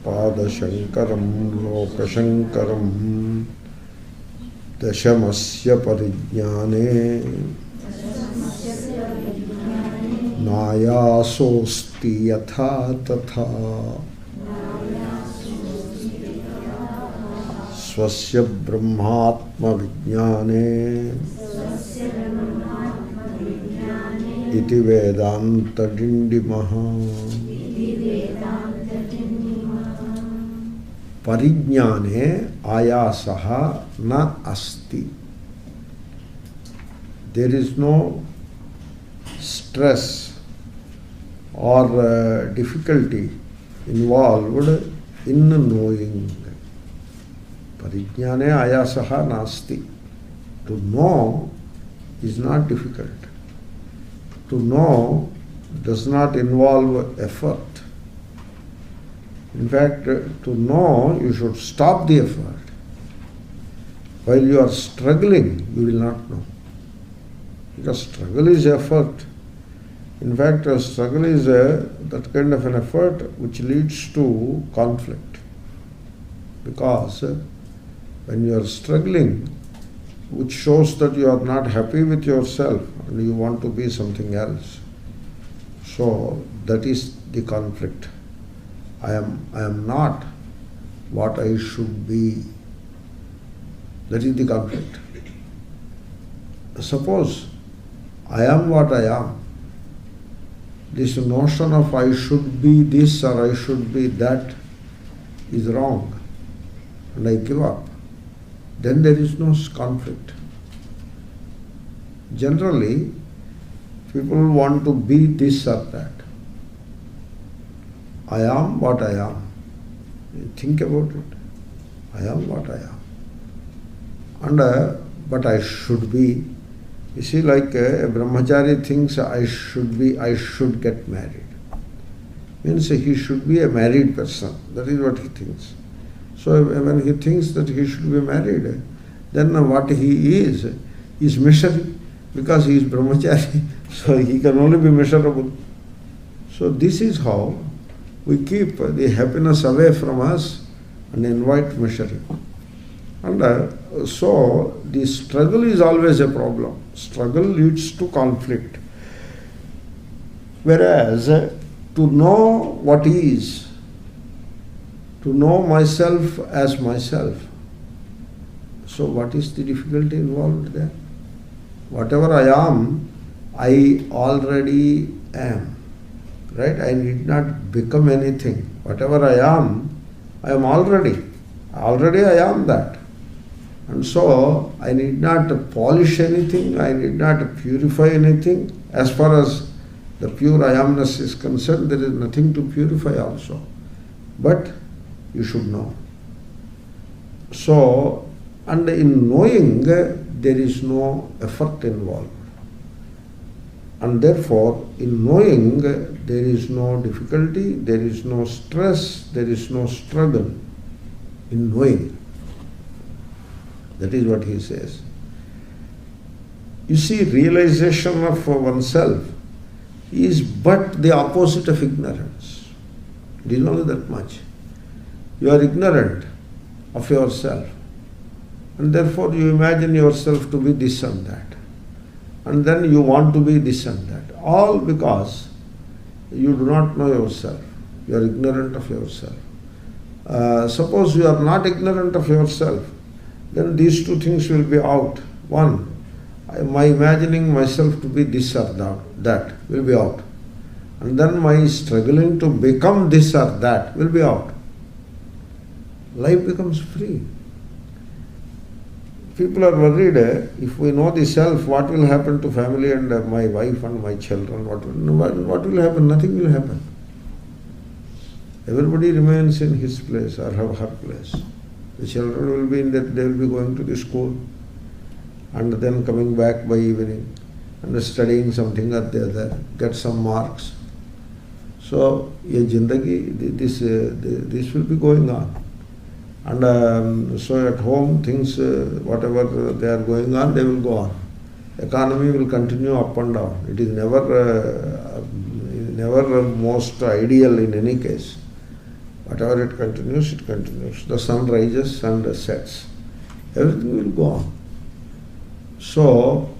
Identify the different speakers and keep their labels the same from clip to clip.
Speaker 1: पादशङ्करं लोकशङ्करं दशमस्य परिज्ञाने नायासोऽस्ति यथा तथा स्वस्य ब्रह्मात्मविज्ञाने इति वेदांत डिंडिमः। परिज्ञाने आयासः न अस्ति. There is no stress or difficulty involved in knowing. Parijnane ayasaha nasti. To know is not difficult. To know does not involve effort. In fact, to know, you should stop the effort. While you are struggling, you will not know. Because struggle is effort. In fact, struggle is that kind of an effort which leads to conflict. Because when you are struggling, which shows that you are not happy with yourself and you want to be something else. So that is the conflict. I am not what I should be. That is the conflict. Suppose I am what I am. This notion of I should be this or I should be that is wrong, and I give up. Then there is no conflict. Generally, people want to be this or that. I am what I am. Think about it. I am what I am. And but I should be. You see, like a brahmachari thinks I should get married. Means he should be a married person. That is what he thinks. So when he thinks that he should be married, then what he is misery, because he is brahmachari. So he can only be miserable. So this is how we keep the happiness away from us and invite misery. And so the struggle is always a problem. Struggle leads to conflict. Whereas to know what is, to know myself as myself. So what is the difficulty involved there? Whatever I am, I already am. Right? I need not become anything. Whatever I am already. Already I am that. And so I need not polish anything, I need not purify anything. As far as the pure I amness is concerned, there is nothing to purify also. But you should know. So, and in knowing, there is no effort involved. And therefore, in knowing, there is no difficulty, there is no stress, there is no struggle in knowing. That is what he says. You see, realization of oneself is but the opposite of ignorance. It is only that much. You are ignorant of yourself, and therefore you imagine yourself to be this and that. And then you want to be this and that. All because you do not know yourself. You are ignorant of yourself. Suppose you are not ignorant of yourself, then these two things will be out. One, my imagining myself to be this or that will be out. And then my struggling to become this or that will be out. Life becomes free. People are worried, if we know the self, what will happen to family and my wife and my children? What will happen? Nothing will happen. Everybody remains in his place or her place. The children will be they will be going to the school and then coming back by evening and studying something or the other, get some marks. So, this will be going on. And so at home, things, whatever they are going on, they will go on. Economy will continue up and down. It is never most ideal in any case. Whatever it continues, it continues. The sun rises and sets. Everything will go on. So,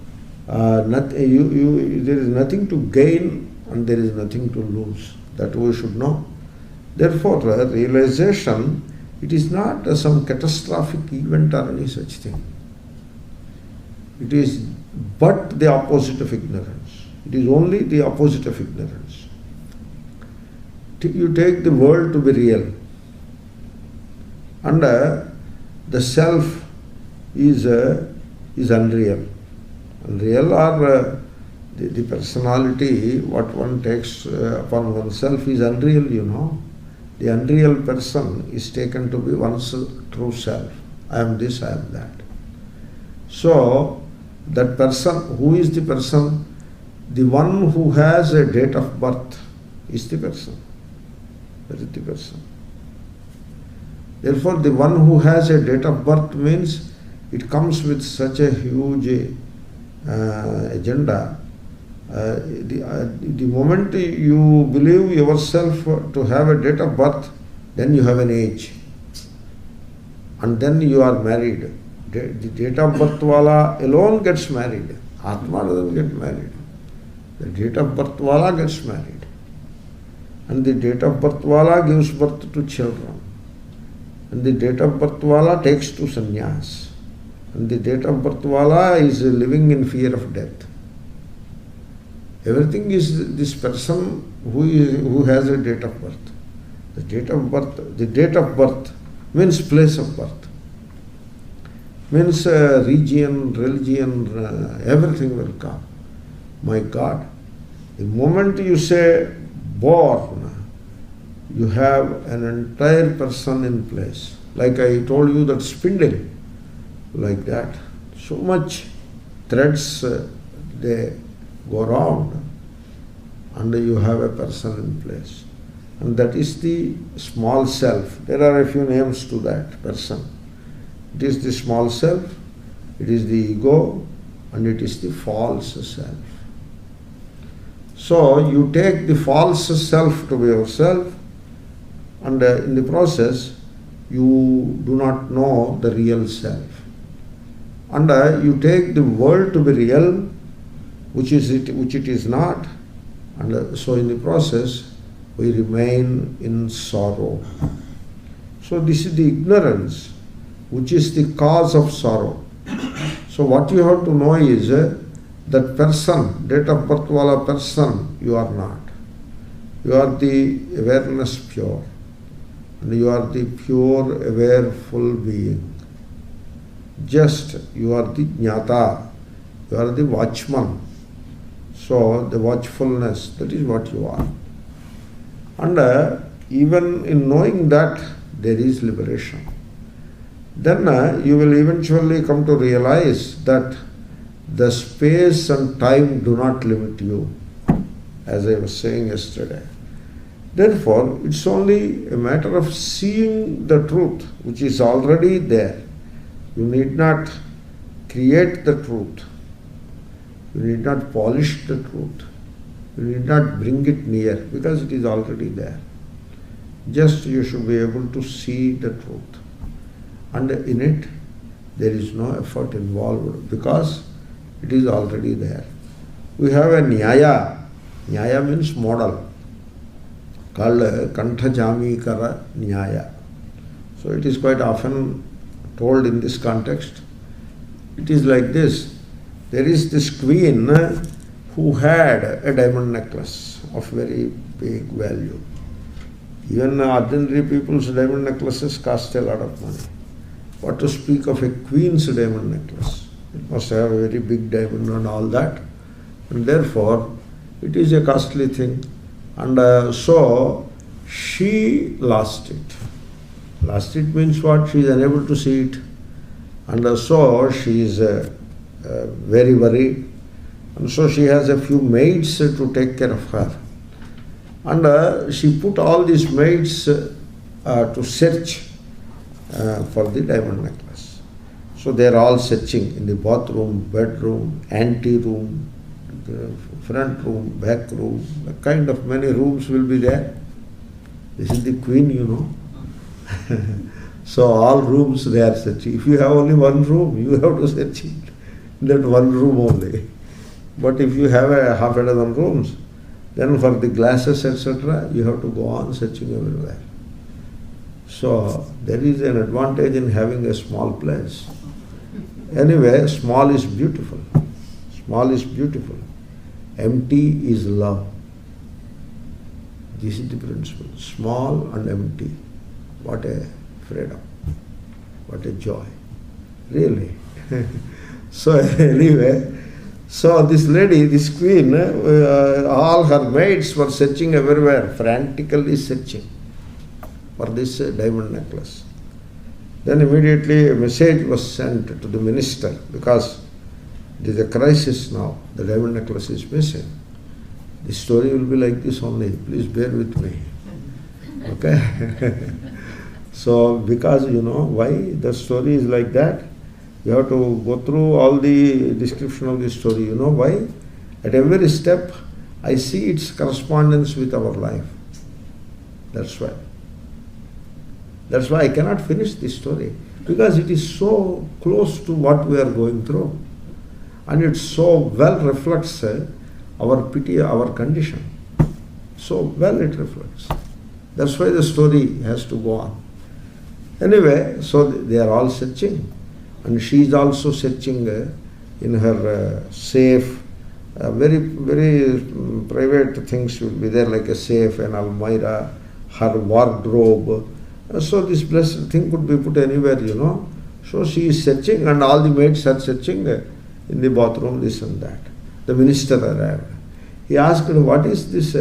Speaker 1: there is nothing to gain and there is nothing to lose. That we should know. Therefore, realization, it is not some catastrophic event or any such thing. It is but the opposite of ignorance. It is only the opposite of ignorance. You take the world to be real, and the self is unreal. Unreal, or the personality, what one takes upon oneself is unreal, you know. The unreal person is taken to be one's true self. I am this, I am that. So, that person, who is the person? The one who has a date of birth is the person. That is the person. Therefore, the one who has a date of birth means it comes with such a huge agenda. The moment you believe yourself to have a date of birth, then you have an age. And then you are married. The date of birth wala alone gets married. Atma doesn't get married. The date of birth wala gets married. And the date of birth wala gives birth to children. And the date of birth wala takes to sannyas. And the date of birth wala is living in fear of death. Everything is this person who has a date of birth. The date of birth means place of birth. Means region, religion, everything will come. My God, the moment you say born, you have an entire person in place. Like I told you that spindle, like that. So much threads they go around and you have a person in place. And that is the small self. There are a few names to that person. It is the small self, it is the ego, and it is the false self. So you take the false self to be yourself, and in the process you do not know the real self. And you take the world to be real, which it is not, and so in the process we remain in sorrow. So this is the ignorance, which is the cause of sorrow. So what you have to know is that person, date of birth wala person, you are not. You are the awareness pure. And you are the pure, aware, full being. Just, you are the jnata. You are the watchman. So the watchfulness, that is what you are. And even in knowing that, there is liberation. Then you will eventually come to realize that the space and time do not limit you, as I was saying yesterday. Therefore, it's only a matter of seeing the truth, which is already there. You need not create the truth. You need not polish the truth. You need not bring it near, because it is already there. Just you should be able to see the truth. And in it, there is no effort involved, because it is already there. We have a nyaya. Nyaya means model, called Kantha Jamikara Nyaya. So it is quite often told in this context. It is like this. There is this queen who had a diamond necklace of very big value. Even ordinary people's diamond necklaces cost a lot of money. What to speak of a queen's diamond necklace? It must have a very big diamond and all that. And therefore, it is a costly thing. And so, she lost it. Lost it means what? She is unable to see it. And so, she is very worried. And so, she has a few maids to take care of her. And she put all these maids to search for the diamond necklace. So they are all searching in the bathroom, bedroom, anteroom, front room, back room, kind of many rooms will be there. This is the queen, you know. So all rooms they are searching. If you have only one room, you have to search in that one room only. But if you have a half a dozen rooms, then for the glasses, etc., you have to go on searching everywhere. So there is an advantage in having a small place. Anyway, small is beautiful. Small is beautiful. Empty is love. This is the principle. Small and empty. What a freedom. What a joy. Really. So anyway, so this lady, this queen, all her maids were searching everywhere, frantically searching for this diamond necklace. Then immediately a message was sent to the minister, because there is a crisis now. The diamond necklace is missing. The story will be like this only. Please bear with me. Okay? So, because you know why the story is like that, you have to go through all the description of the story. You know why? At every step, I see its correspondence with our life. That's why. That's why I cannot finish this story, because it is so close to what we are going through. And it so well reflects our pity, our condition. So well it reflects. That's why the story has to go on. Anyway, so they are all searching. And she is also searching in her safe. Very, very private things will be there, like a safe, an almirah, her wardrobe. So this blessed thing could be put anywhere, you know. So she is searching, and all the maids are searching in the bathroom, this and that. The minister arrived. He asked, what is this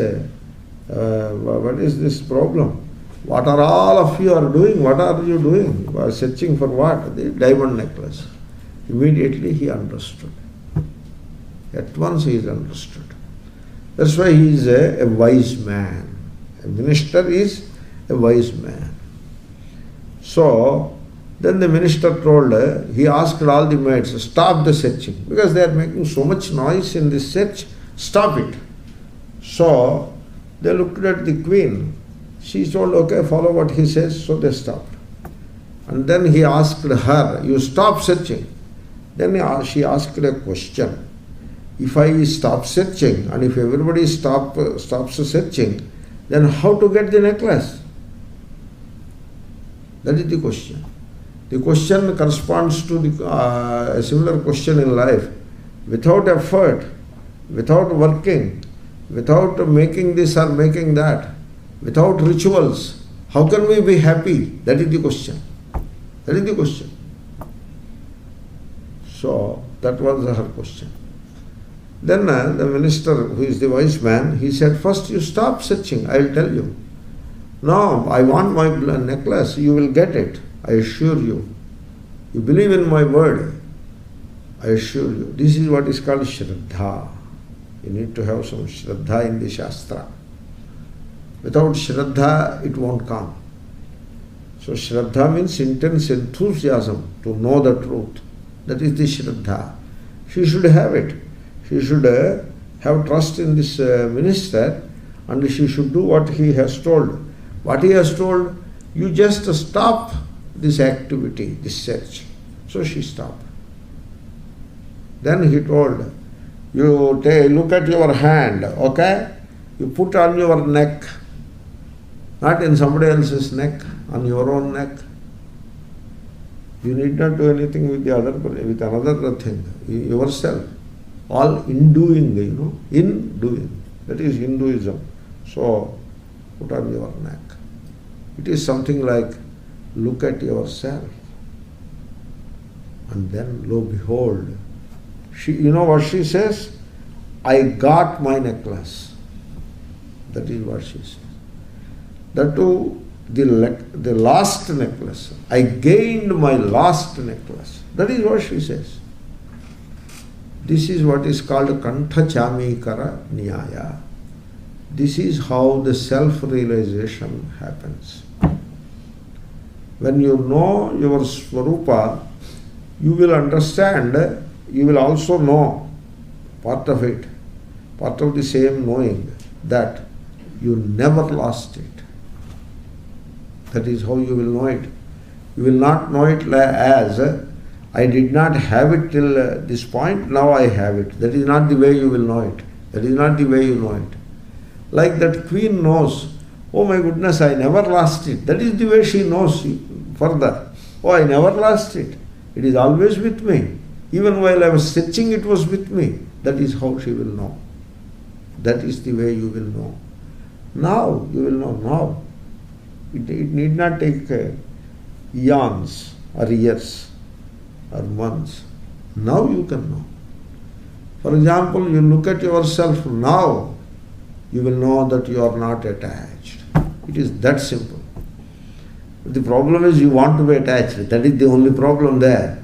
Speaker 1: problem? What are all of you are doing? What are you doing? You are searching for what? The diamond necklace. Immediately he understood. At once he is understood. That's why he is a wise man. A minister is a wise man. So, then the minister told, he asked all the maids, stop the searching, because they are making so much noise in this search, stop it. So, they looked at the queen. She told, okay, follow what he says, so they stopped. And then he asked her, you stop searching. Then she asked a question. If I stop searching, and if everybody stops searching, then how to get the necklace? That is the question. The question corresponds to a similar question in life. Without effort, without working, without making this or making that, without rituals, how can we be happy? That is the question. That is the question. So, that was her question. Then the minister, who is the wise man, he said, first you stop searching, I will tell you. No, I want my necklace, you will get it, I assure you. You believe in my word, I assure you. This is what is called Shraddha. You need to have some Shraddha in the Shastra. Without Shraddha, it won't come. So Shraddha means intense enthusiasm to know the truth. That is the Shraddha. She should have it. She should have trust in this minister, and she should do what he has told. What he has told, you just stop this activity, this search. So she stopped. Then he told, you look at your hand, okay? You put on your neck, not in somebody else's neck, on your own neck. You need not do anything with the other, with another thing, yourself. All in doing, you know, in doing. That is Hinduism. So, put on your neck. It is something like, look at yourself. And then, lo behold, you know what she says? I got my necklace. That is what she says. That too, the last necklace. I gained my last necklace. That is what she says. This is what is called Kantha Chamikara Nyaya. This is how the self-realization happens. When you know your Swarupa, you will understand, you will also know part of it, part of the same knowing, that you never lost it. That is how you will know it. You will not know it as I did not have it till this point, now I have it. That is not the way you will know it. That is not the way you know it. Like that queen knows, oh my goodness, I never lost it. That is the way she knows further. Oh, I never lost it. It is always with me. Even while I was searching, it was with me. That is how she will know. That is the way you will know. Now, you will know now. It need not take eons or years or months. Now you can know. For example, you look at yourself now, you will know that you are not attached. It is that simple. The problem is you want to be attached. That is the only problem there.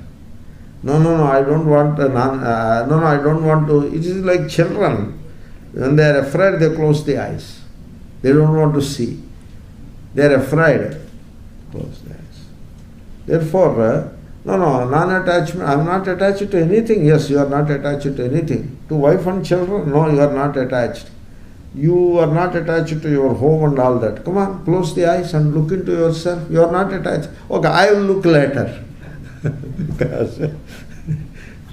Speaker 1: No, I don't want I don't want to. It is like children. When they are afraid, they close the eyes. They don't want to see. They are afraid. Close the eyes. Therefore, non-attachment. I am not attached to anything. Yes, you are not attached to anything. To wife and children? No, you are not attached. You are not attached to your home and all that. Come on, close the eyes and look into yourself. You are not attached. Okay, I will look later. Because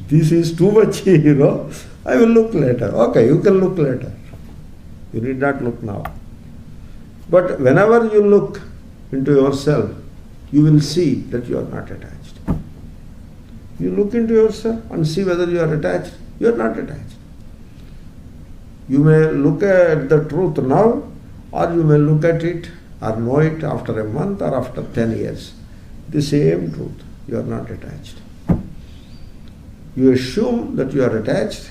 Speaker 1: this is too much, I will look later. Okay, you can look later. You need not look now. But whenever you look into yourself, you will see that you are not attached. You look into yourself and see whether you are attached. You are not attached. You may look at the truth now, or you may look at it or know it after a month or after 10 years. The same truth. You are not attached. You assume that you are attached,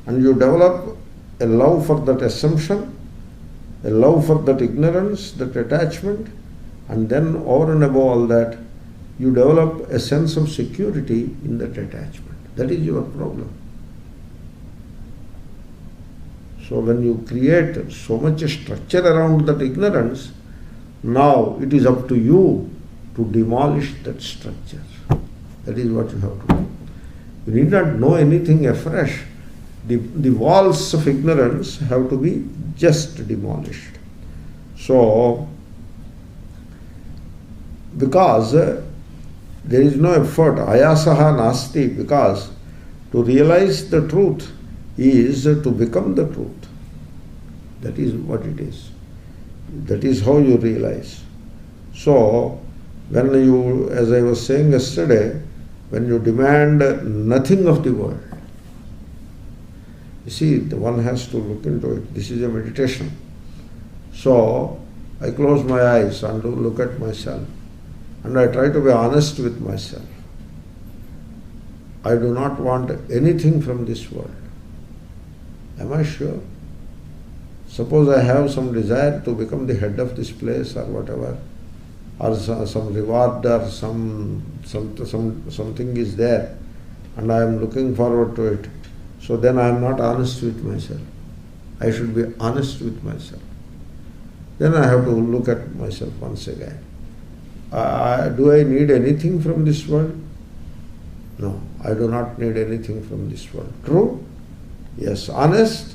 Speaker 1: and you develop a love for that assumption, a love for that ignorance, that attachment, and then over and above all that, you develop a sense of security in that attachment. That is your problem. So when you create so much structure around that ignorance, now it is up to you to demolish that structure. That is what you have to do. You need not know anything afresh. The walls of ignorance have to be just demolished. So, because there is no effort, ayasaha nasti, because to realize the truth is to become the truth. That is what it is. That is how you realize. So, when you, as I was saying yesterday, when you demand nothing of the world, you see, one has to look into it. This is a meditation. So, I close my eyes and look at myself, and I try to be honest with myself. I do not want anything from this world. Am I sure? Suppose I have some desire to become the head of this place or whatever, or some reward or something is there, and I am looking forward to it. So then I am not honest with myself. I should be honest with myself. Then I have to look at myself once again. Do I need anything from this world? No, I do not need anything from this world. True? Yes. Honest?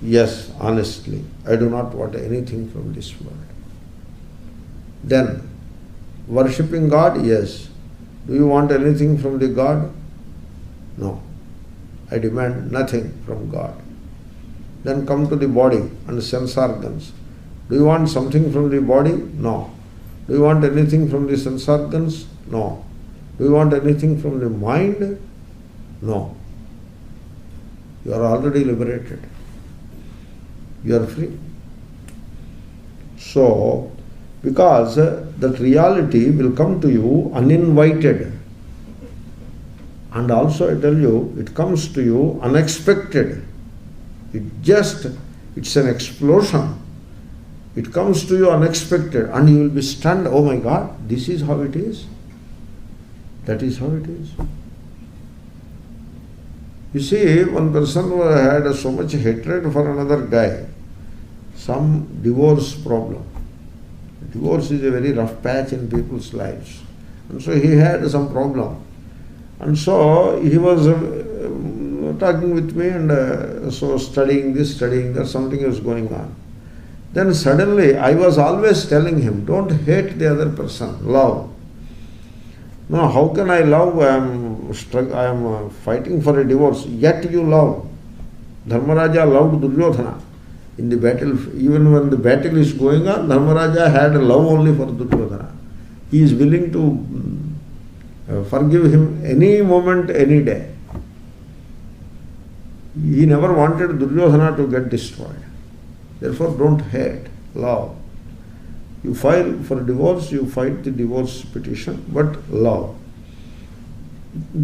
Speaker 1: Yes, honestly. I do not want anything from this world. Then, worshipping God? Yes. Do you want anything from the God? No. I demand nothing from God. Then come to the body and sense organs. Do you want something from the body? No. Do you want anything from the sense organs? No. Do you want anything from the mind? No. You are already liberated. You are free. So, because that reality will come to you uninvited. And also I tell you, it comes to you unexpected. It's an explosion. It comes to you unexpected, and you will be stunned. Oh my God, this is how it is. That is how it is. You see, one person who had so much hatred for another guy, some divorce problem. Divorce is a very rough patch in people's lives. And so he had some problem. And so he was talking with me and so studying this, studying that, something was going on. Then suddenly I was always telling him, don't hate the other person, love. No, how can I love? I am fighting for a divorce, yet you love. Dharmaraja loved Duryodhana. In the battle, even when the battle is going on, Dharmaraja had a love only for Duryodhana. He is willing to forgive him any moment, any day. He never wanted Duryodhana to get destroyed. Therefore, don't hate, love. You file for divorce, you fight the divorce petition, but love.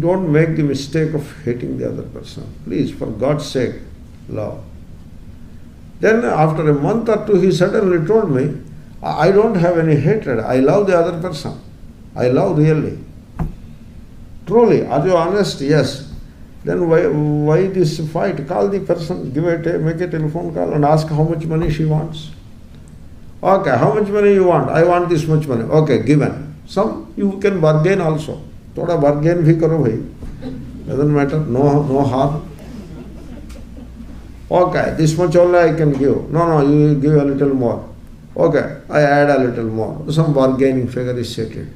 Speaker 1: Don't make the mistake of hating the other person. Please, for God's sake, love. Then after a month or two, he suddenly told me, I don't have any hatred. I love the other person. I love really. Truly, are you honest? Yes. Then why this fight? Call the person, make a telephone call and ask how much money she wants. Okay, how much money you want? I want this much money. Okay, given. Some you can bargain also. Thoda bargain bhi karo bhai. Doesn't matter. No harm. Okay, this much only I can give. No, you give a little more. Okay, I add a little more. Some bargaining figure is settled.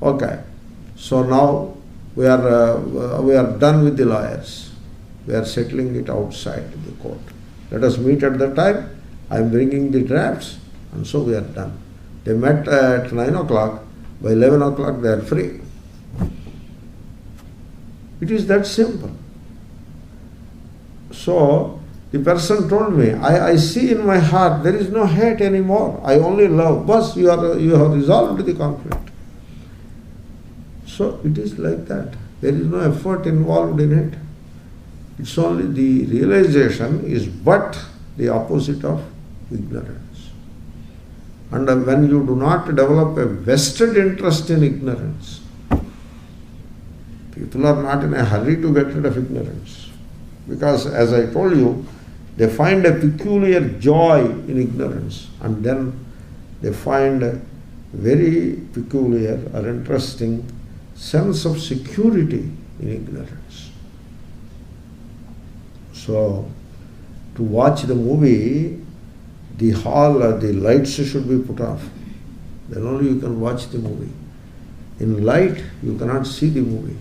Speaker 1: Okay, so now we are done with the lawyers. We are settling it outside the court. Let us meet at that time. I am bringing the drafts, and so we are done. They met at 9 o'clock. By 11 o'clock they are free. It is that simple. So the person told me, I see in my heart there is no hate anymore. I only love. But you have resolved the conflict. So it is like that. There is no effort involved in it. It's only the realization is but the opposite of ignorance. And when you do not develop a vested interest in ignorance, people are not in a hurry to get rid of ignorance. Because as I told you, they find a peculiar joy in ignorance, and then they find a very peculiar or interesting sense of security in ignorance. So, to watch the movie, the lights should be put off. Then only you can watch the movie. In light, you cannot see the movie.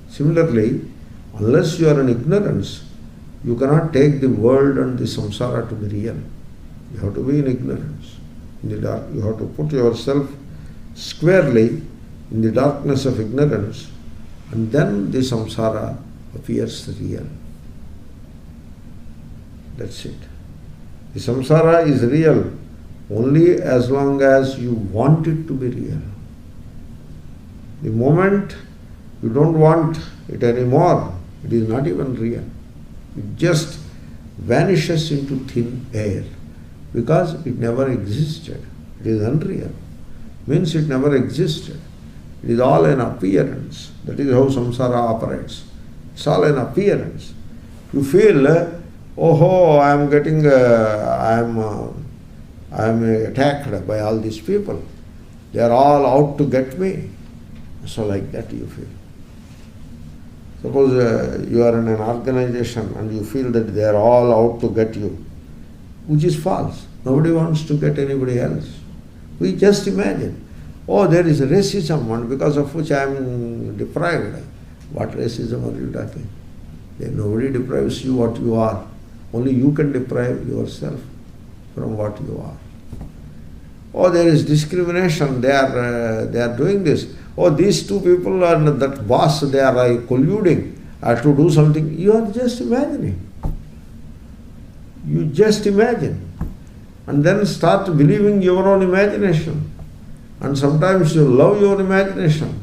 Speaker 1: Similarly, unless you are in ignorance, you cannot take the world and the samsara to be real. You have to be in ignorance, in the dark. You have to put yourself squarely in the darkness of ignorance, and then the samsara appears real. That's it. The samsara is real only as long as you want it to be real. The moment you don't want it anymore, it is not even real. It just vanishes into thin air because it never existed. It is unreal. Means it never existed. It is all an appearance. That is how samsara operates. It's all an appearance. You feel, I am attacked by all these people. They are all out to get me. So like that you feel. Suppose you are in an organization and you feel that they are all out to get you, which is false. Nobody wants to get anybody else. We just imagine, there is racism and because of which I am deprived. What racism are you talking? Nobody deprives you what you are. Only you can deprive yourself from what you are. There is discrimination. They are doing this. These two people and that boss, they are colluding to do something. You are just imagining. You just imagine. And then start believing your own imagination. And sometimes you love your imagination.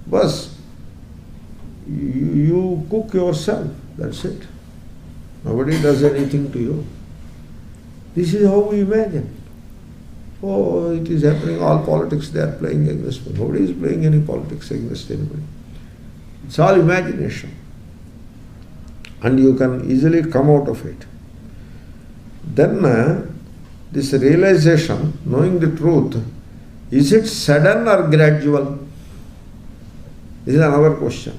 Speaker 1: But you cook yourself. That's it. Nobody does anything to you. This is how we imagine. It is happening, all politics they are playing against me. Nobody is playing any politics against anybody. It's all imagination. And you can easily come out of it. Then this realization, knowing the truth, is it sudden or gradual? This is another question.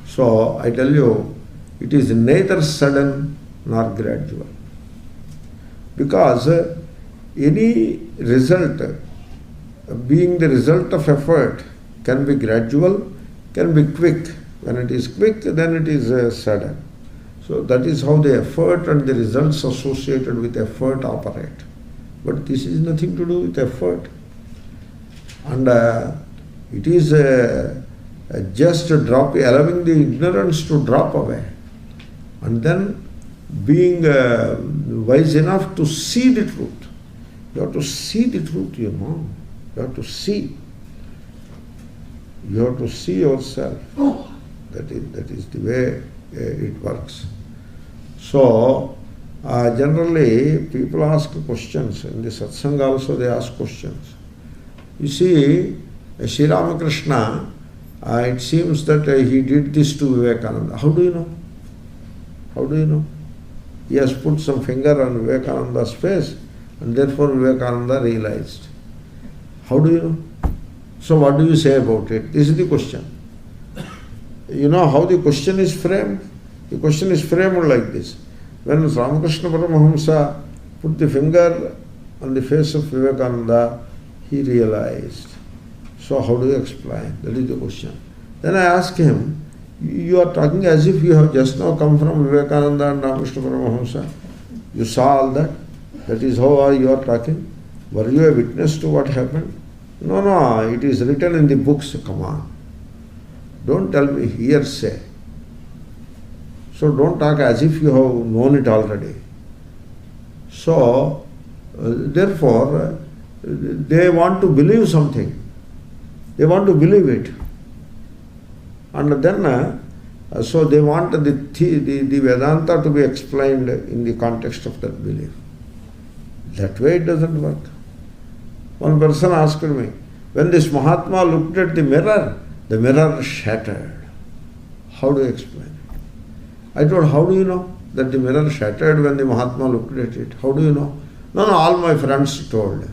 Speaker 1: So I tell you, it is neither sudden nor gradual. Because any result, being the result of effort, can be gradual, can be quick. When it is quick, then it is sudden. So that is how the effort and the results associated with effort operate. But this is nothing to do with effort. And it is just allowing the ignorance to drop away. And then being wise enough to see the truth. You have to see the truth, you know. You have to see. You have to see yourself. That is the way it works. So, generally, people ask questions. In the satsang also they ask questions. You see, Sri Ramakrishna, it seems that he did this to Vivekananda. How do you know? How do you know? He has put some finger on Vivekananda's face, and therefore Vivekananda realized. How do you know? So what do you say about it? This is the question. You know how the question is framed? The question is framed like this. When Ramakrishna Paramahamsa put the finger on the face of Vivekananda, he realized. So how do you explain? That is the question. Then I asked him, you are talking as if you have just now come from Vivekananda and Ramakrishna Paramahamsa. You saw all that? That is how you are talking? Were you a witness to what happened? No, it is written in the books. Come on. Don't tell me hearsay. So don't talk as if you have known it already. So, therefore, they want to believe something. They want to believe it. And then, so they want the Vedanta to be explained in the context of that belief. That way it doesn't work. One person asked me, when this Mahatma looked at the mirror shattered. How do you explain it? I told, how do you know that the mirror shattered when the Mahatma looked at it? How do you know? No, all my friends told.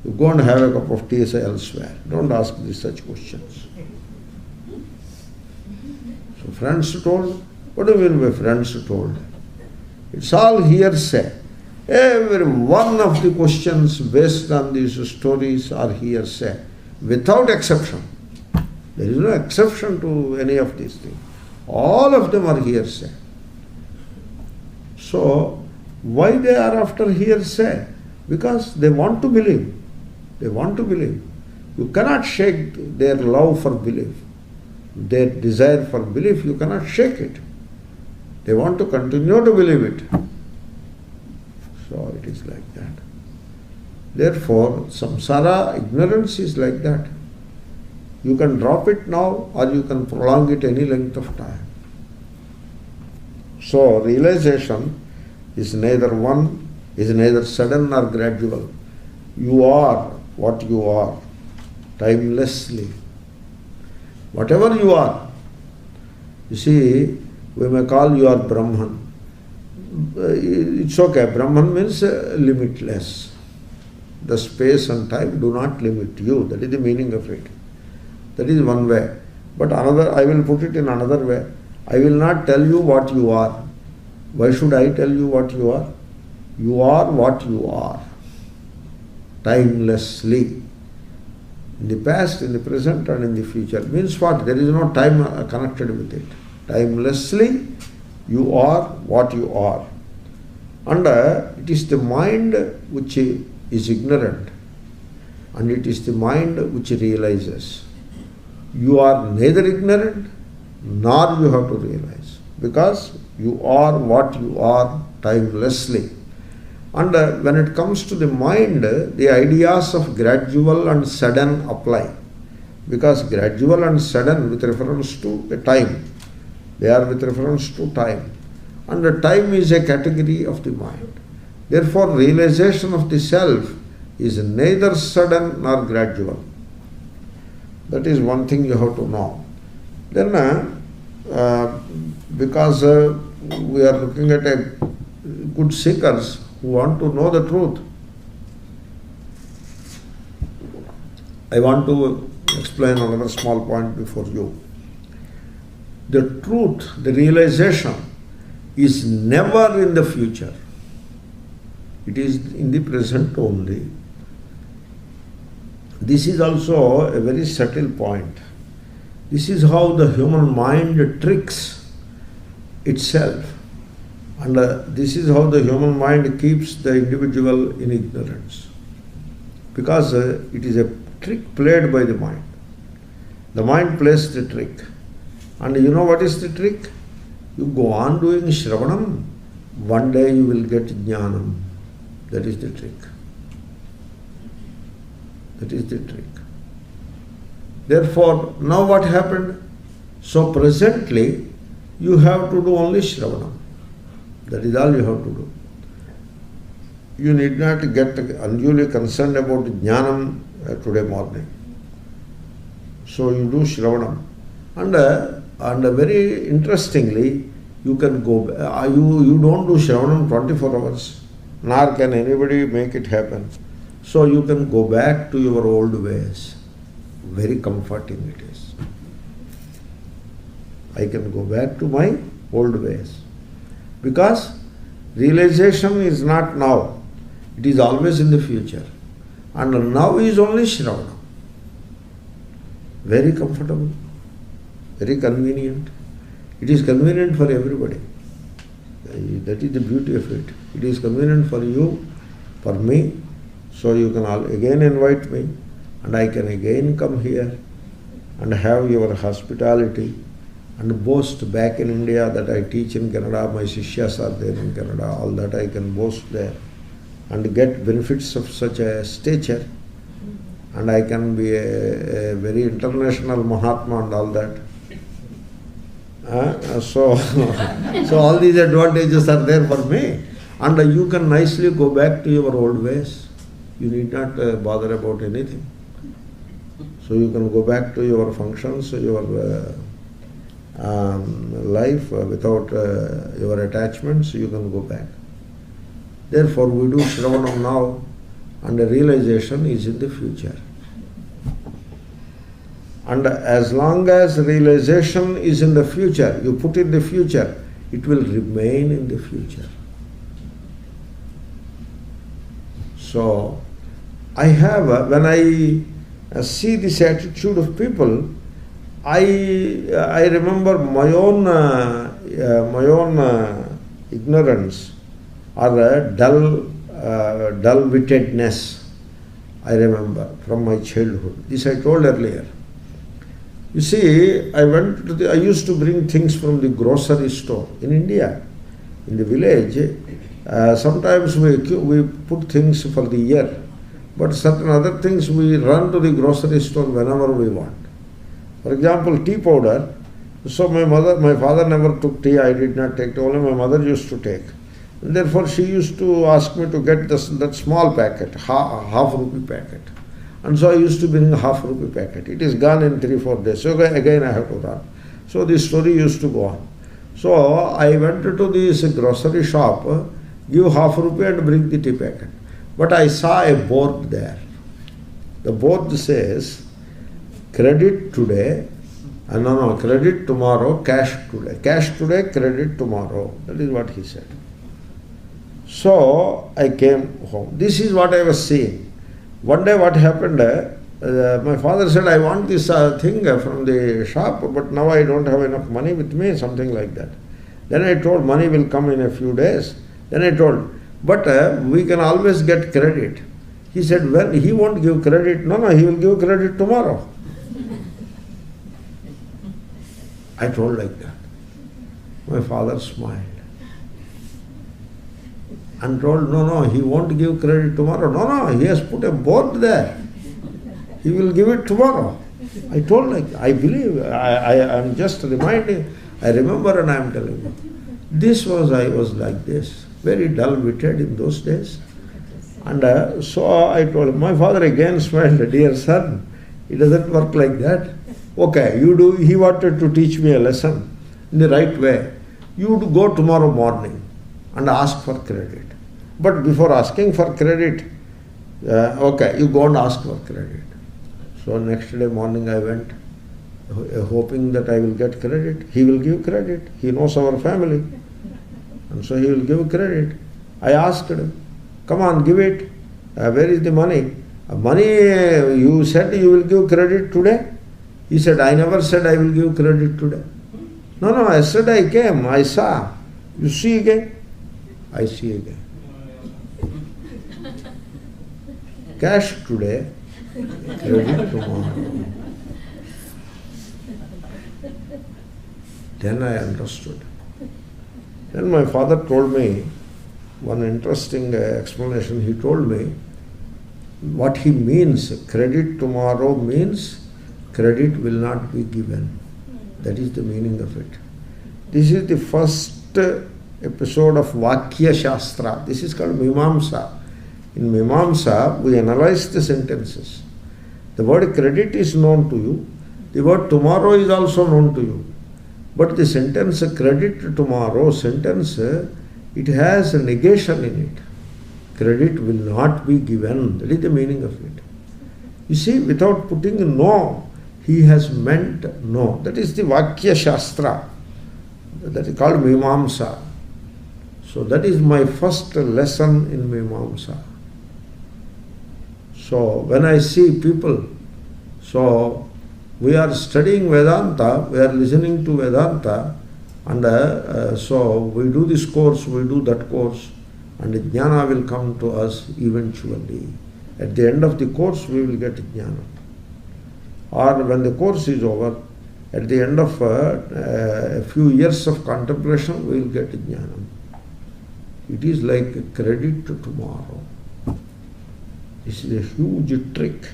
Speaker 1: You go and have a cup of tea elsewhere. Don't ask these such questions. So friends told? What do you mean by friends told? It's all hearsay. Every one of the questions based on these stories are hearsay, without exception. There is no exception to any of these things. All of them are hearsay. So, why they are after hearsay? Because they want to believe. They want to believe. You cannot shake their love for belief. Their desire for belief, you cannot shake it. They want to continue to believe it. So it is like that. Therefore, samsara, ignorance is like that. You can drop it now or you can prolong it any length of time. So realization is neither sudden nor gradual. You are what you are, timelessly. Whatever you are. You see, we may call you are Brahman. It's okay. Brahman means limitless. The space and time do not limit you. That is the meaning of it. That is one way. But another, I will put it in another way. I will not tell you what you are. Why should I tell you what you are? You are what you are. Timelessly. In the past, in the present and in the future. Means what? There is no time connected with it. Timelessly, you are what you are. And it is the mind which is ignorant. And it is the mind which realizes. You are neither ignorant nor you have to realize. Because you are what you are timelessly. And when it comes to the mind, the ideas of gradual and sudden apply. Because gradual and sudden with reference to the time. They are with reference to time. And the time is a category of the mind. Therefore, realization of the self is neither sudden nor gradual. That is one thing you have to know. Then, because we are looking at a good seekers who want to know the truth, I want to explain another small point before you. The truth, the realization is never in the future. It is in the present only. This is also a very subtle point. This is how the human mind tricks itself. And this is how the human mind keeps the individual in ignorance. Because it is a trick played by the mind. The mind plays the trick. And you know what is the trick? You go on doing Shravanam, one day you will get Jnanam. That is the trick. That is the trick. Therefore, now what happened? So presently, you have to do only Shravanam. That is all you have to do. You need not get unduly concerned about Jnanam today morning. So you do Shravanam. And very interestingly, you can go, you don't do Shravanam 24 hours, nor can anybody make it happen. So you can go back to your old ways. Very comforting it is. I can go back to my old ways. Because realization is not now. It is always in the future. And now is only Shravanam. Very comfortable. Very convenient. It is convenient for everybody. That is the beauty of it. It is convenient for you, for me. So you can again invite me, and I can again come here and have your hospitality and boast back in India that I teach in Canada, my Sishyas are there in Canada, all that I can boast there and get benefits of such a stature, and I can be a very international Mahatma and all that. So all these advantages are there for me, and you can nicely go back to your old ways. You need not bother about anything. So you can go back to your functions, your life without your attachments. You can go back. Therefore, we do Shravanam now, and the realization is in the future. And as long as realization is in the future, you put in the future, it will remain in the future. So, I have, when I see this attitude of people, I remember my own ignorance or dull-wittedness. I remember from my childhood. This I told earlier. You see, I used to bring things from the grocery store in India, in the village. Sometimes we put things for the year, but certain other things we run to the grocery store whenever we want. For example, tea powder. So my father never took tea, I did not take tea, only my mother used to take. And therefore she used to ask me to get that small packet, half rupee packet. And so I used to bring a half rupee packet. It is gone in 3-4 days. So again I have to run. So this story used to go on. So I went to this grocery shop, give half rupee and bring the tea packet. But I saw a board there. The board says, credit today, credit tomorrow, cash today. Cash today, credit tomorrow. That is what he said. So I came home. This is what I was seeing. One day what happened, my father said, I want this thing from the shop, but now I don't have enough money with me, something like that. Then I told, money will come in a few days. Then I told, but we can always get credit. He said, when he won't give credit, no, he will give credit tomorrow. I told like that. My father smiled and told, no, he won't give credit tomorrow. No, he has put a board there. He will give it tomorrow. I told like, I believe, I am just reminding, I remember and I am telling you. I was like this, very dull-witted in those days. And so I told him, my father again smiled, dear son, it doesn't work like that. Okay, you do, he wanted to teach me a lesson in the right way. You would go tomorrow morning and ask for credit. But before asking for credit, you go and ask for credit. So next day morning I went, hoping that I will get credit. He will give credit. He knows our family. And so he will give credit. I asked him, Come on, give it. Where is the money? Money, you said you will give credit today. He said, I never said I will give credit today. No, yesterday I came, I saw. You see again? I see again. Cash today, credit tomorrow. Then I understood. Then my father told me one interesting explanation. He told me what he means. Credit tomorrow means credit will not be given. That is the meaning of it. This is the first episode of Vakya Shastra. This is called Mimamsa. In Mimamsa, we analyze the sentences. The word credit is known to you. The word tomorrow is also known to you. But the sentence credit tomorrow, sentence, it has a negation in it. Credit will not be given. That is the meaning of it. You see, without putting no, he has meant no. That is the Vakya Shastra. That is called Mimamsa. So that is my first lesson in Mimamsa. So when I see people, so we are studying Vedanta, we are listening to Vedanta, and so we do this course, we do that course, and jnana will come to us eventually. At the end of the course, we will get jnana. Or when the course is over, at the end of a few years of contemplation, we will get jnana. It is like a credit to tomorrow. This is a huge trick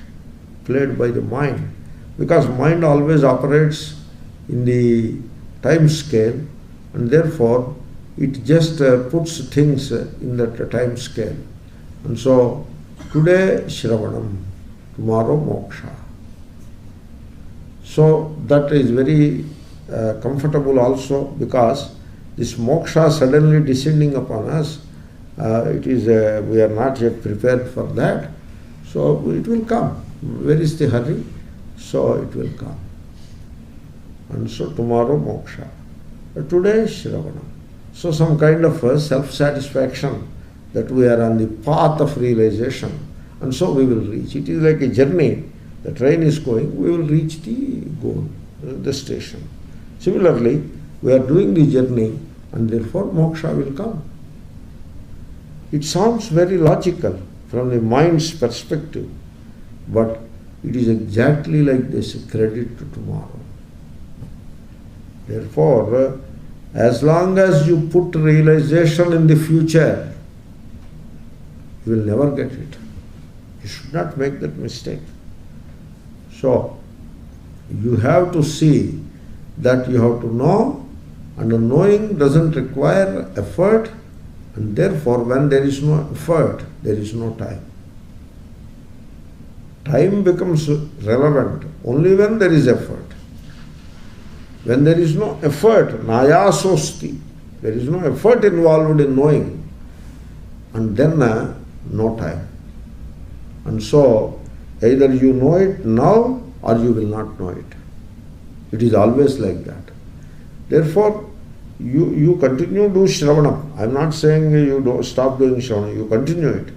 Speaker 1: played by the mind, because mind always operates in the time scale, and therefore it just puts things in that time scale. And so today Shravanam, tomorrow Moksha. So that is very comfortable also, because this moksha suddenly descending upon us, it is we are not yet prepared for that. So it will come. Where is the hurry? So it will come. And so tomorrow moksha. Today Shravana. So some kind of self-satisfaction that we are on the path of realization, and so we will reach. It is like a journey. The train is going, we will reach the goal, the station. Similarly, we are doing the journey, and therefore moksha will come. It sounds very logical from the mind's perspective, but it is exactly like this, credit to tomorrow. Therefore, as long as you put realization in the future, you will never get it. You should not make that mistake. So, you have to see that you have to know, and knowing doesn't require effort, and therefore when there is no effort, there is no time. Time becomes relevant only when there is effort. When there is no effort, nayasosti, there is no effort involved in knowing, and then no time. And so, either you know it now or you will not know it. It is always like that. Therefore, you continue to do Shravanam. I am not saying you don't stop doing Shravanam, you continue it.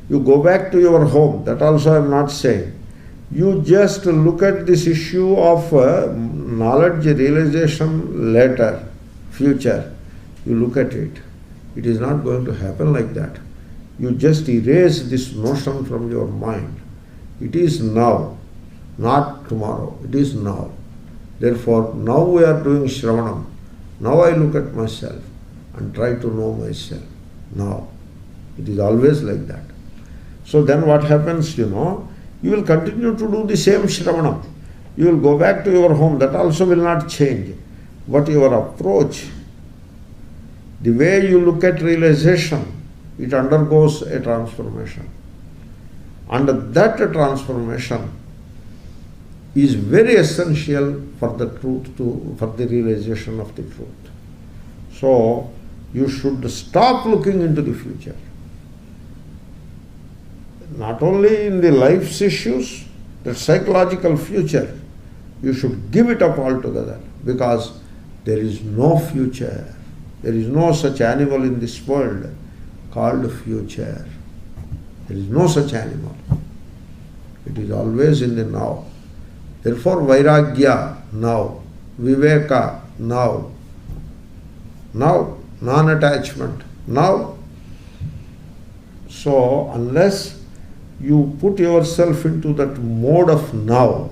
Speaker 1: You go back to your home, that also I am not saying. You just look at this issue of knowledge realization later, future. You look at it. It is not going to happen like that. You just erase this notion from your mind. It is now, not tomorrow. It is now. Therefore, now we are doing Shravanam. Now I look at myself and try to know myself. Now. It is always like that. So then what happens, you will continue to do the same Shravanam. You will go back to your home. That also will not change. But your approach, the way you look at realization, it undergoes a transformation. And that transformation is very essential for the truth, for the realization of the truth. So, you should stop looking into the future. Not only in the life's issues, the psychological future, you should give it up altogether, because there is no future. There is no such animal in this world called future. There is no such animal. It is always in the now. Therefore, vairagya, now. Viveka, now. Now, non-attachment, now. So, unless you put yourself into that mode of now,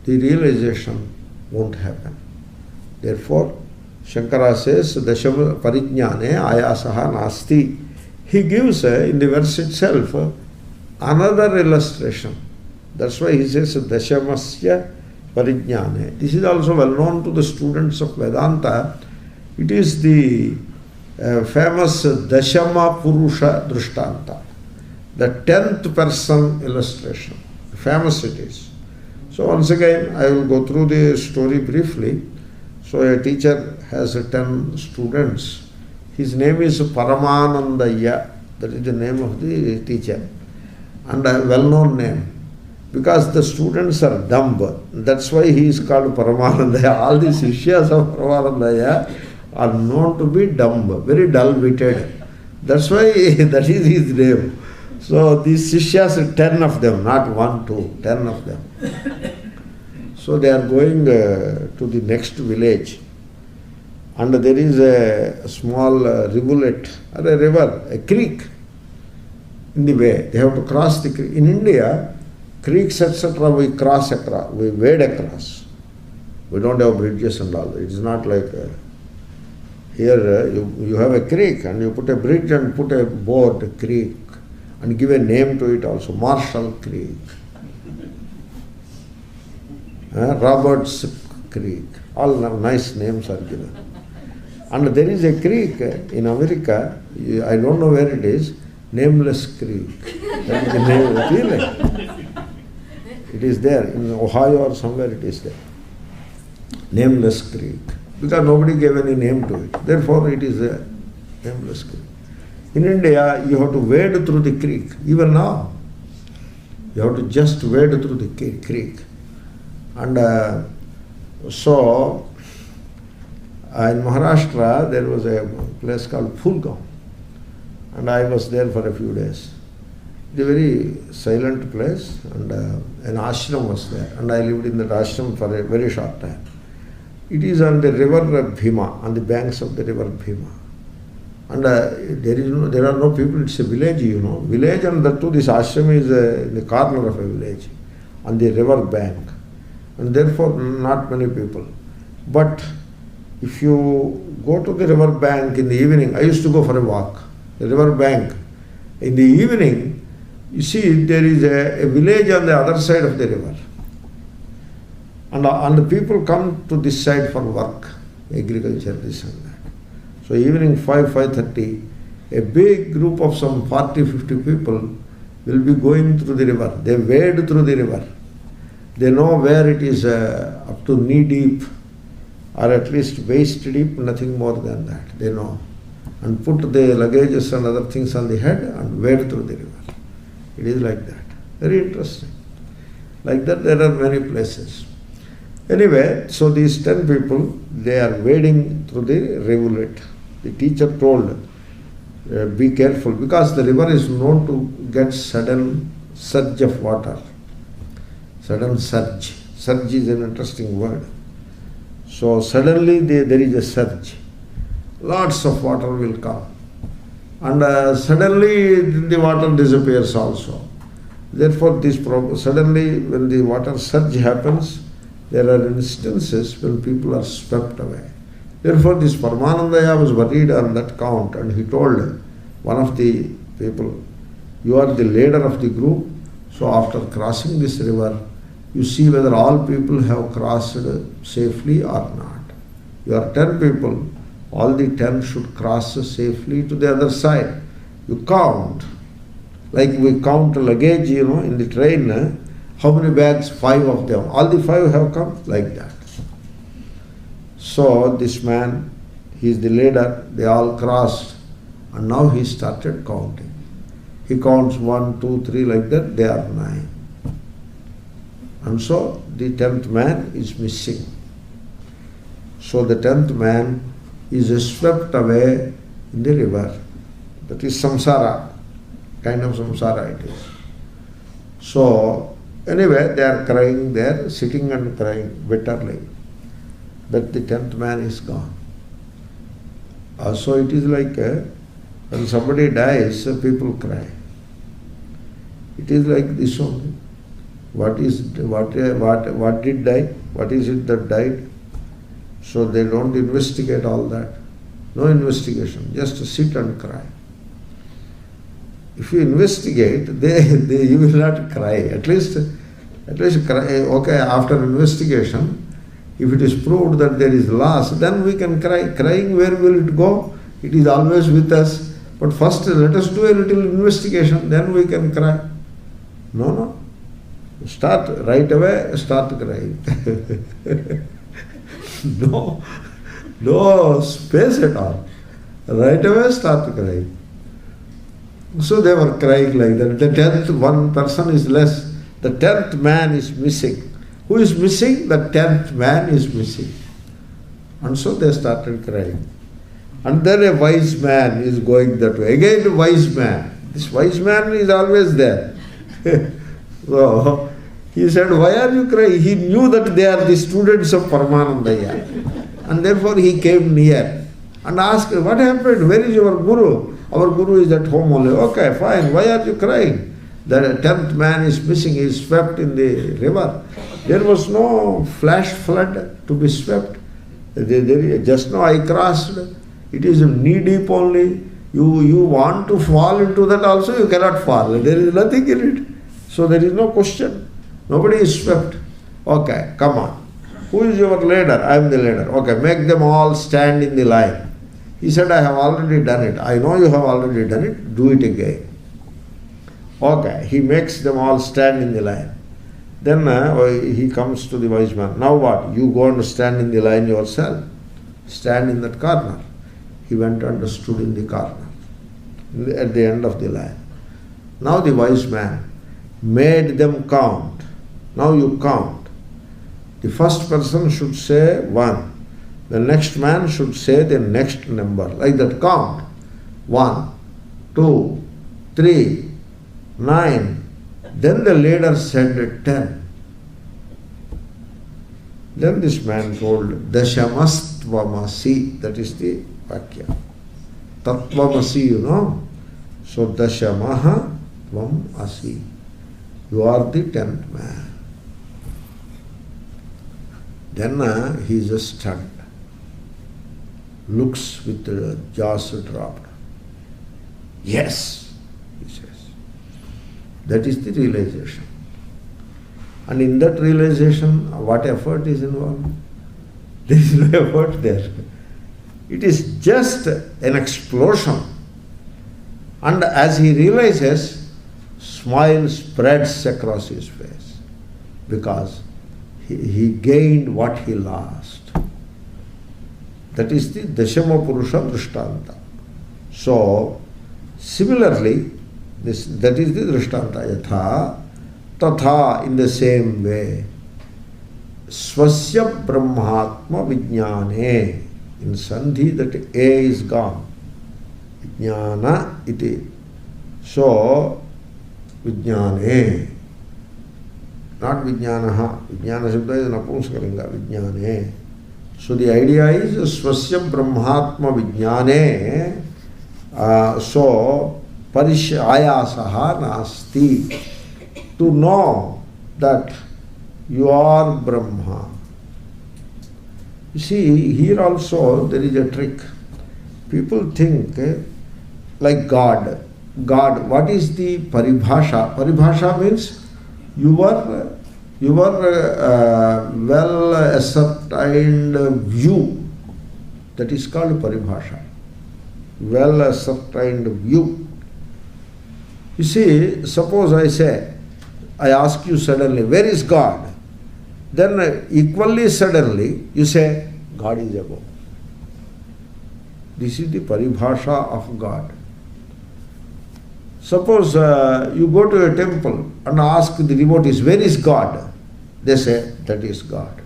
Speaker 1: the realization won't happen. Therefore, Shankara says, Dasham parijnane ayasaha nasti. He gives, in the verse itself, another illustration. That's why he says, Dashamasya parijnane. This is also well known to the students of Vedanta. It is the famous Dashama Purusha Drishtanta, the 10th person illustration. Famous it is. So once again, I will go through the story briefly. So a teacher has 10 students. His name is Paramanandaya. That is the name of the teacher. And a well-known name. Because the students are dumb. That's why he is called Paramanandaya. All the Sishyas of Paramanandaya are known to be dumb, very dull-witted. That's why that is his name. So these Sishyas, 10 of them, not 1, 2, 10 of them. So they are going to the next village. And there is a small rivulet, or a river, a creek in the way. They have to cross the creek. In India, creeks, etc., we cross across, we wade across. We don't have bridges and all. It is not like here you have a creek and you put a bridge and put a board, creek, and give a name to it also, Marshall Creek, Roberts Creek. All nice names are given. And there is a creek in America, I don't know where it is, Nameless Creek. That is the name of it. It is there, in Ohio or somewhere it is there. Nameless Creek. Because nobody gave any name to it. Therefore it is a nameless creek. In India, you have to wade through the creek. Even now, you have to just wade through the creek. And so, in Maharashtra, there was a place called Phulgaon. And I was there for a few days. It's a very silent place, and an ashram was there. And I lived in that ashram for a very short time. It is on the river Bhima, on the banks of the river Bhima. And there are no people, it's a village, village, and that too, this ashram is in the corner of a village, on the river bank. And therefore, not many people. But if you go to the river bank in the evening, I used to go for a walk, the river bank. In the evening, you see, there is a village on the other side of the river. And the people come to this side for work, agriculture, this and that. So evening 5:30, a big group of some 40, 50 people will be going through the river. They wade through the river. They know where it is up to knee deep, or at least waist deep, nothing more than that. They know. And put the luggages and other things on the head and wade through the river. It is like that. Very interesting. Like that there are many places. Anyway, so these 10 people, they are wading through the rivulet. The teacher told, be careful, because the river is known to get sudden surge of water. Sudden surge. Surge is an interesting word. So suddenly there is a surge. Lots of water will come. And suddenly the water disappears also. Therefore, suddenly when the water surge happens, there are instances when people are swept away. Therefore, this Paramanandaya was worried on that count, and he told one of the people, you are the leader of the group, so after crossing this river, you see whether all people have crossed safely or not. You are 10 people, all the 10 should cross safely to the other side. You count, like we count luggage, in the train, how many bags? 5 of them. All the 5 have come, like that. So this man, he is the leader, they all crossed, and now he started counting. He counts 1, 2, 3 like that, they are 9. And so the 10th man is missing. So the 10th man is swept away in the river. That is samsara. kind of samsara it is. So, anyway, they are crying there, sitting and crying bitterly that the 10th man is gone. So it is like when somebody dies, people cry. It is like this only. What did die? What is it that died? So they don't investigate all that. No investigation, just sit and cry. If you investigate, you will not cry. At least cry. Okay, after investigation, if it is proved that there is loss, then we can cry. Crying, where will it go? It is always with us. But first let us do a little investigation, then we can cry. No. Start right away, start crying. No space at all. Right away start crying. So they were crying like that. The 10th one person is less. The 10th man is missing. Who is missing? The 10th man is missing. And so they started crying. And then a wise man is going that way. Again a wise man. This wise man is always there. So he said, why are you crying? He knew that they are the students of Paramanandaya. And therefore he came near and asked, what happened? Where is your guru? Our guru is at home only. Okay, fine. Why are you crying? The 10th man is missing. He is swept in the river. There was no flash flood to be swept. Just now I crossed. It is knee deep only. You want to fall into that also, you cannot fall. There is nothing in it. So there is no question. Nobody is swept. Okay, come on. Who is your leader? I am the leader. Okay, make them all stand in the line. He said, I have already done it. I know you have already done it. Do it again. Okay, he makes them all stand in the line. Then he comes to the wise man. Now what? You go and stand in the line yourself. Stand in that corner. He went and stood in the corner at the end of the line. Now the wise man made them count. Now you count. The first person should say 1. The next man should say the next number. Like that, count. 1, 2, 3, 9. Then the leader said 10. Then this man told, Dashamastvamasi. That is the Vakya. Tattvamasi, you know. So Dashamaha Tvam Asi. You are the 10th man. Then he is just stunned. Looks with the jaws dropped. Yes, he says. That is the realization. And in that realization, what effort is involved? There is no effort there. It is just an explosion. And as he realizes, smile spreads across his face because he gained what he lost. That is the Dashama Purusha Drishtanta. So, similarly, that is the Drishtanta. Yatha, tatha, in the same way. Swasya Brahmatma Vijnane. In Sandhi, that A is gone. Vijnana iti. So, Vijnane. Not Vijnanaha. Vijnana Shabda is Napumsakalinga. Vijnane. So the idea is Swasya Brahmatma Vijnane. So Parishayasaha Nasti. To know that you are Brahma. You see, here also there is a trick. People think like God. God, what is the paribhasha? Paribhasha means your well ascertained view. That is called paribhasha. Well ascertained view. You see, suppose I ask you suddenly, where is God? Then equally suddenly you say, God is above. This is the paribhasha of God. Suppose you go to a temple and ask the devotees, where is God? They say, that is God.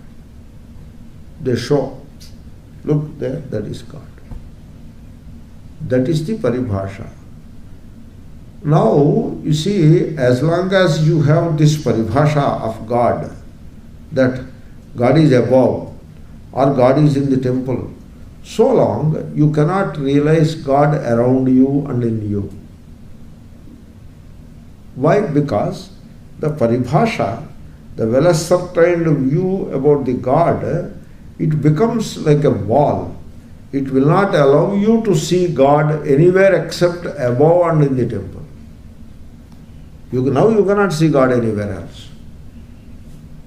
Speaker 1: They show, look there, that is God. That is the paribhasha. Now, you see, as long as you have this paribhasha of God, that God is above or God is in the temple, so long you cannot realize God around you and in you. Why? Because the paribhasha, the well-ascertained view about the God, it becomes like a wall. It will not allow you to see God anywhere except above and in the temple. Now you cannot see God anywhere else.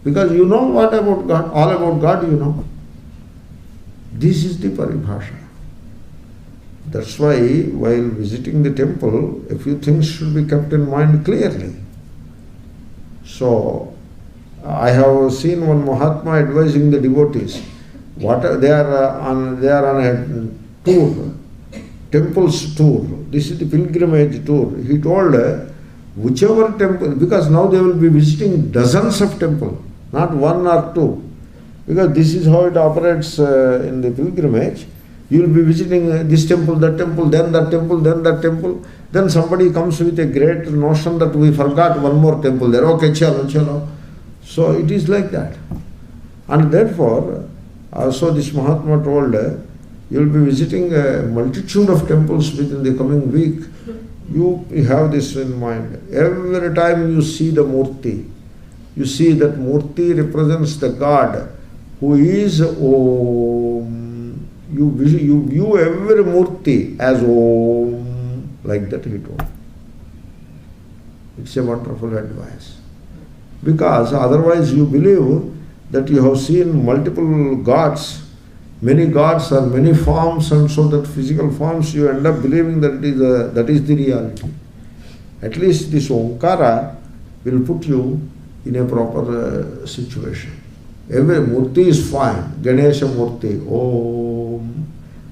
Speaker 1: Because you know what about God, all about God you know. This is the paribhasha. That's why while visiting the temple, a few things should be kept in mind clearly. So, I have seen one Mahatma advising the devotees. They are on a tour, temples tour. This is the pilgrimage tour. He told whichever temple, because now they will be visiting dozens of temples, not one or two. Because this is how it operates in the pilgrimage. You will be visiting this temple, that temple, then that temple, then that temple. Then somebody comes with a great notion that we forgot one more temple there. Okay, chalo, chalo. So it is like that. And therefore, so this Mahatma told, you will be visiting a multitude of temples within the coming week. You have this in mind. Every time you see the Murti, you see that Murti represents the God who is Om. You view every Murti as Om, like that he told. It's a wonderful advice. Because otherwise you believe that you have seen multiple gods, many gods or many forms, and so that physical forms you end up believing that that is the reality. At least this Omkara will put you in a proper situation. Every Murti is fine. Ganesha Murti, Om,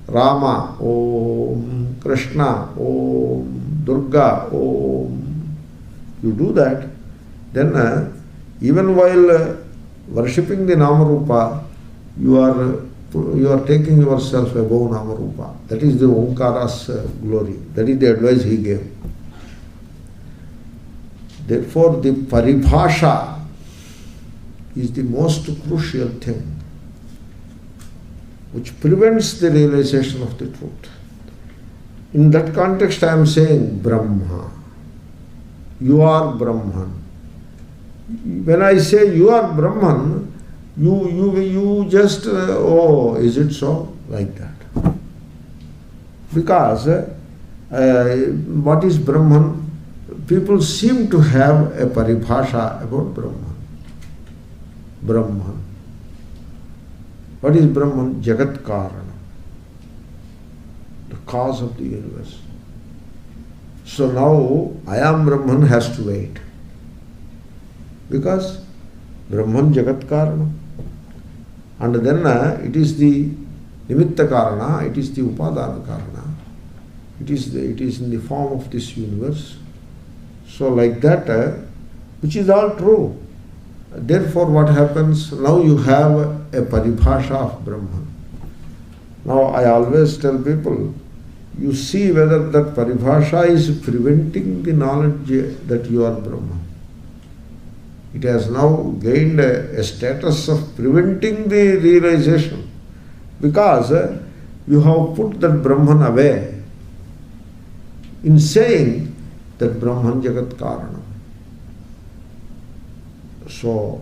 Speaker 1: Rama, Om, Krishna, Om, Durga, Om. You do that, then even while worshipping the Namarupa, you are taking yourself above Namarupa. That is the Omkara's glory. That is the advice he gave. Therefore, the paribhasha is the most crucial thing which prevents the realization of the truth. In that context, I am saying Brahma. You are Brahman. When I say you are Brahman, you just, oh, is it so? Like that. Because what is Brahman? People seem to have a paribhasha about Brahman. Brahman. What is Brahman? Jagat Karana, the cause of the universe. So now, I am Brahman has to wait. Because Brahman Jagat Karana. And then it is the Nimitta Karana, it is the Upadana Karana. It is in the form of this universe. So like that, which is all true. Therefore what happens? Now you have a paribhasha of Brahman. Now I always tell people, you see whether that paribhasha is preventing the knowledge that you are Brahman. It has now gained a status of preventing the realization, because you have put that Brahman away in saying that Brahman Jagat Karana. So,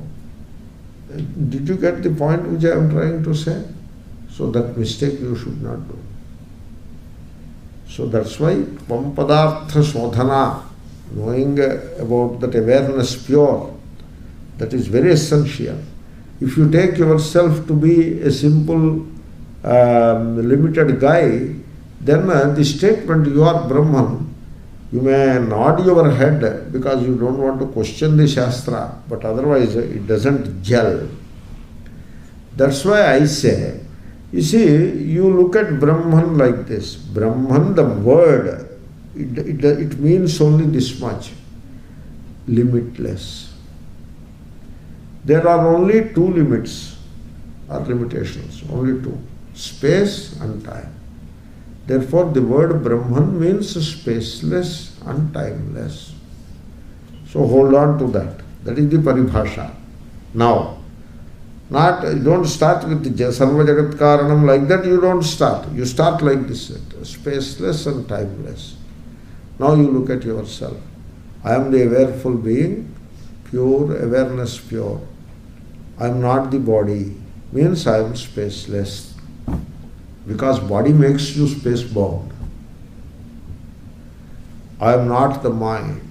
Speaker 1: did you get the point which I am trying to say? So that mistake you should not do. So that's why Pampadartha Sodhana, knowing about that awareness pure, that is very essential. If you take yourself to be a simple, limited guy, then the statement you are Brahman, you may nod your head because you don't want to question the Shastra, but otherwise it doesn't gel. That's why I say, you see, you look at Brahman like this. Brahman, the word, it means only this much, limitless. There are only two limits or limitations, only two, space and time. Therefore, the word Brahman means spaceless and timeless. So hold on to that. That is the paribhasha. Now, don't start with the sarva jagat karanam like that. You don't start. You start like this, spaceless and timeless. Now you look at yourself. I am the awareful being, pure awareness, pure. I am not the body. Means I am spaceless. Because body makes you space bound. I am not the mind.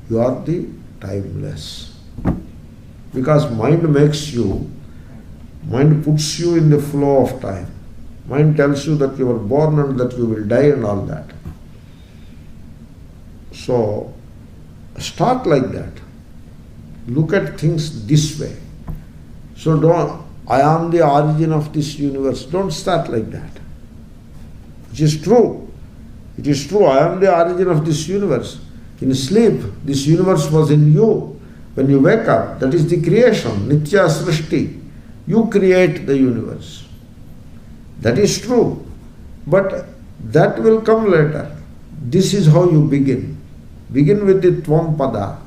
Speaker 1: You are the timeless. Because mind puts you in the flow of time. Mind tells you that you were born and that you will die and all that. So, start like that. Look at things this way. So I am the origin of this universe. Don't start like that. It is true. It is true. I am the origin of this universe. In sleep, this universe was in you. When you wake up, that is the creation, Nitya Srishti. You create the universe. That is true. But that will come later. This is how you begin. Begin with the Tvam Pada.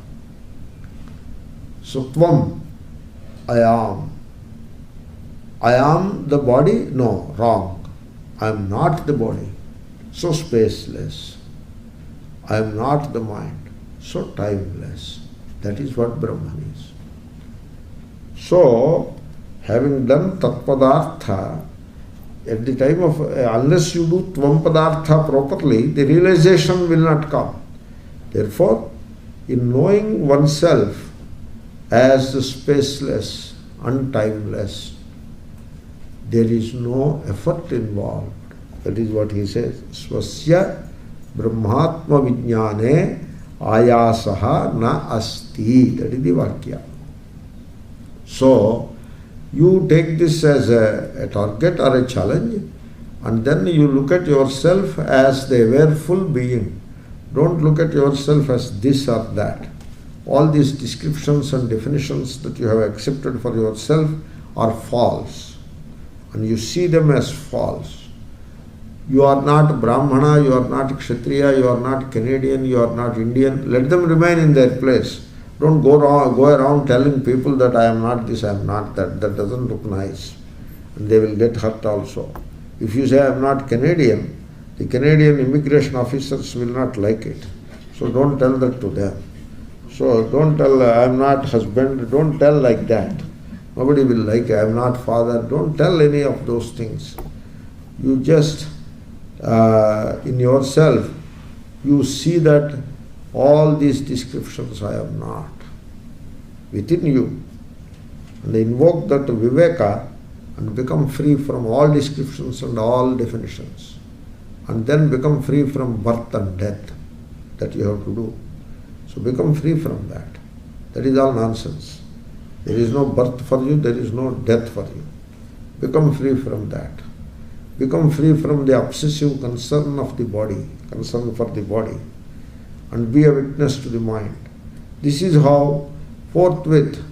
Speaker 1: So Tvam, I am. I am the body? No, wrong. I am not the body. So spaceless. I am not the mind. So timeless. That is what Brahman is. So, having done Tatpadartha, at the time of, unless you do Tvam Padartha properly, the realization will not come. Therefore, in knowing oneself as spaceless, untimeless, there is no effort involved. That is what he says. Swasya Brahmatma Vijnane Ayasaha na asti. That is the Vakya. So, you take this as a target or a challenge, and then you look at yourself as the awareful being. Don't look at yourself as this or that. All these descriptions and definitions that you have accepted for yourself are false, and you see them as false. You are not Brahmana, you are not Kshatriya, you are not Canadian, you are not Indian. Let them remain in their place. Don't go around telling people that I am not this, I am not that. That doesn't look nice. And they will get hurt also. If you say I am not Canadian, the Canadian immigration officers will not like it. So don't tell that to them. So don't tell I am not husband, don't tell like that. Nobody will like it. I am not father. Don't tell any of those things. You just in yourself, you see that all these descriptions I am not. Within you. And invoke that viveka and become free from all descriptions and all definitions. And then become free from birth and death. That you have to do. So become free from that. That is all nonsense. There is no birth for you, there is no death for you. Become free from that. Become free from the obsessive concern of the body, concern for the body, and be a witness to the mind. This is how forthwith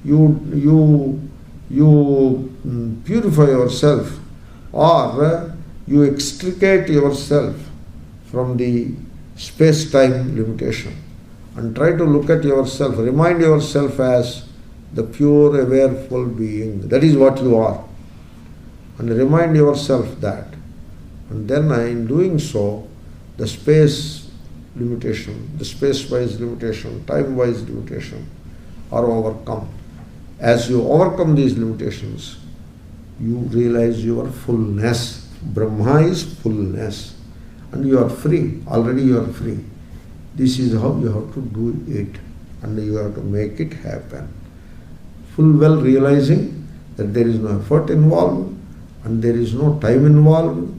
Speaker 1: you purify yourself, or you extricate yourself from the space-time limitation and try to look at yourself, remind yourself as the pure, awareful being. That is what you are. And remind yourself that. And then in doing so, the space limitation, the space-wise limitation, time-wise limitation are overcome. As you overcome these limitations, you realize your fullness. Brahma is fullness. And you are free. Already you are free. This is how you have to do it. And you have to make it happen. Full well realizing that there is no effort involved, and there is no time involved,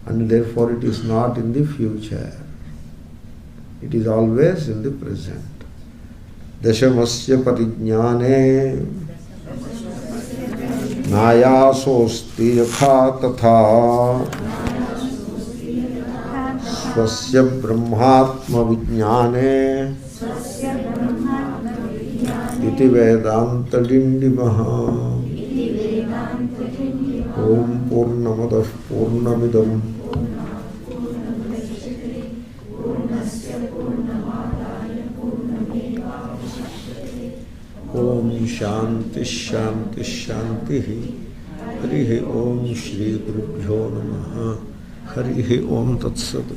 Speaker 1: and therefore it is not in the future. It is always in the present. Dashamasya parijnane nayasosti yatha tatha swasya brahmatma vijnane iti vedanta dindima. Om Purnamadah Purnamidam ఓం శాంతి శాంతి శాంతి. హరి ఓం శ్రీ గురుభ్యో నమః. హరి ఓం తత్సత్.